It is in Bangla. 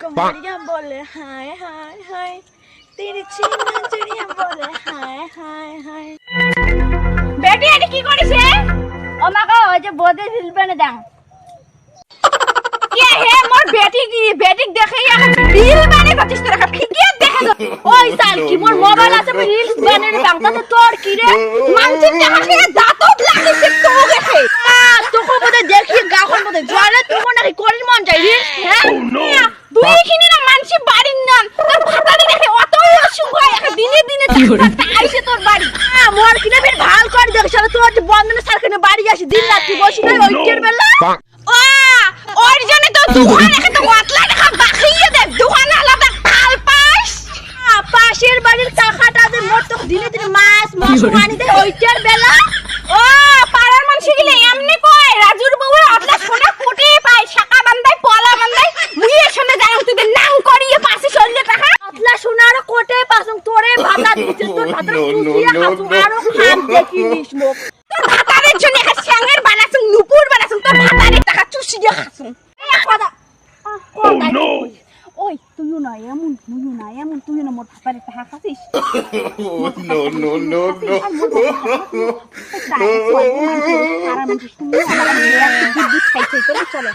कमरिया बोले हाय हाय हाय तिरछी नजरिया बोले हाय हाय हाय बेटी এটা কি করিস ও মাগো ওই যে বদে রিল বানে দাও কে হে মোর বেটি দেখাই এখন রিল বানে করছিস তোরা ফিকিয়ে দেখে ওই সাল কি মোর মোবাইল আছে আমি রিলস বানাতে বাংটা তো তোর কি রে মানছিস টাকা খেয়ে দাঁতত লাগিস তো দেখে তোকে বদে দেখি গাখন বদে জলে তুই নাকি করির মন যাই রিলস হ্যাঁ দুই কিনি না মানছি বাড়ির নাম তোর ভাতারি দেখে অত অসুখ হয় এখন দিনে দিনে আইছে তোর বাড়ি মোর কিনে ফের ভাল করে দেখছ তোর যে বন্ধনে সারখানে বাড়ি আসি দিন রাত্রি বসি না ওইটের বেলা ওর জন্য তো দোকান এখানে তো ওয়াতলা টাকা বাকিয়ে দে দোকান আলাদা কাল পাস পাশের বাড়ির টাকাটা দে মোর তো দিনে দিনে মাছ আনি দে ওইটার বেলা পাড়ার মানুষ গিলে এমনি কয় রাজুর বউয়ের আটলা সোনা ফুটে পায় শাকা বান্দায় পলা বান্দায় মুইয়ে শুনে যাই তুই নাম করিয়ে পাশে চললে টাকা আটলা সোনার কোটে পাসং তোরে ভাতা দিতে তোর ভাতা চুষিয়ে হাসু আরো খাম দেখিনিস মুখ তোর ভাতারের জন্য একটা স্যাঙ্গের বানাছং নুপুর বানাছং তোর ভাতারের টাকা চুষিয়ে হাসুং কথা ওই তুইও না এমন তুইও না মোর ভাতারের টাকা খাসিস no সারা মানুষ তুমি আমার খাইছে চলে